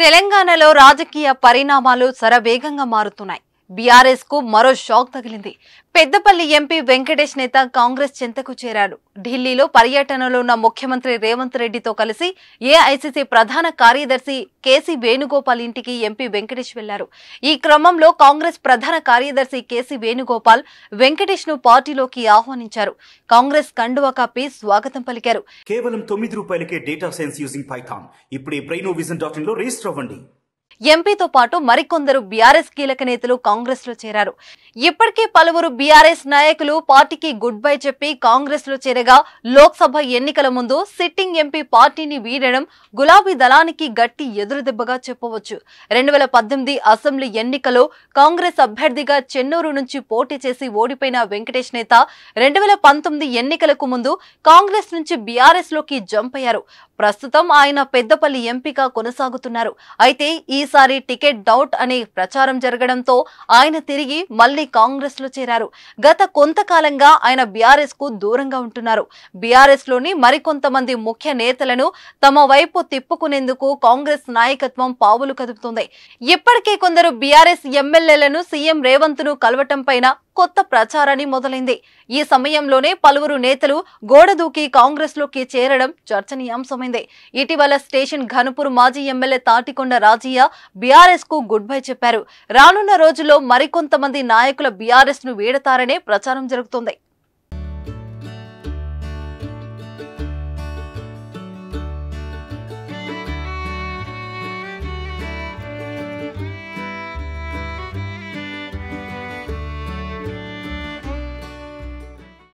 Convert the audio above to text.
తెలంగాణలో రాజకీయ పరిణామాలు శరవేగంగా మారుతున్నాయి. బీఆర్ఎస్ కు మరో షాక్ తగిలింది. పెద్దపల్లి ఎంపీ వెంకటేష్ నేత కాంగ్రెస్ చెంతకు చేరారు. ఢిల్లీలో పర్యటనలో ఉన్న ముఖ్యమంత్రి రేవంత్ రెడ్డితో కలిసి ఏఐసీసీ ప్రధాన కార్యదర్శి కేసీ వేణుగోపాల్ ఇంటికి ఎంపీ వెంకటేష్ వెళ్లారు. ఈ క్రమంలో కాంగ్రెస్ ప్రధాన కార్యదర్శి కేసీ వేణుగోపాల్ వెంకటేష్ ను పార్టీలోకి ఆహ్వానించారు. కాంగ్రెస్ కండువా కప్పి స్వాగతం పలికారు. కేవలం ₹9కే డేటా సైన్స్ యూజింగ్ పైథాన్. ఇప్పుడే brainovision.in లో రిజిస్టర్ అవ్వండి. ఎంపీతో పాటు మరికొందరు బీఆర్ఎస్ కీలక నేతలు కాంగ్రెస్ లో చేరారు. ఇప్పటికే పలువురు బీఆర్ఎస్ నాయకులు పార్టీకి గుడ్ బై చెప్పి కాంగ్రెస్ లో చేరగా, లోక్సభ ఎన్నికల ముందు సిట్టింగ్ ఎంపీ పార్టీని వీడడం గులాబీ దళానికి గట్టి ఎదురుదెబ్బగా చెప్పవచ్చు. 2018 అసెంబ్లీ ఎన్నికలో కాంగ్రెస్ అభ్యర్థిగా చెన్నూరు నుంచి పోటీ చేసి ఓడిపోయిన వెంకటేష్ నేత 2019 ఎన్నికలకు ముందు కాంగ్రెస్ నుంచి బీఆర్ఎస్ లోకి జంప్ అయ్యారు. ప్రస్తుతం ఆయన పెద్దపల్లి ఎంపీగా కొనసాగుతున్నారు. అయితే ఈసారి టికెట్ డౌట్ అనే ప్రచారం జరగడంతో ఆయన తిరిగి మళ్లీ కాంగ్రెస్ లో చేరారు. గత కొంతకాలంగా ఆయన బీఆర్ఎస్ కు దూరంగా ఉంటున్నారు. బీఆర్ఎస్ లోని మరికొంతమంది ముఖ్య నేతలను తమ వైపు తిప్పుకునేందుకు కాంగ్రెస్ నాయకత్వం పావులు కదుపుతోంది. ఇప్పటికే కొందరు బీఆర్ఎస్ ఎమ్మెల్యేలను సీఎం రేవంత్ ను కలవటం పైన కొత్త ప్రచారాన్ని మొదలైంది. ఈ సమయంలోనే పలువురు నేతలు గోడ దూకి కాంగ్రెస్ లోకి చేరడం చర్చనీయాంశమైంది. ఇటీవల స్టేషన్ ఘనపూర్ మాజీ ఎమ్మెల్యే తాటికొండ రాజయ్య బీఆర్ఎస్ కు గుడ్ బై చెప్పారు. రానున్న రోజుల్లో మరికొంతమంది నాయకుల బీఆర్ఎస్ ను వీడతారనే ప్రచారం జరుగుతోంది.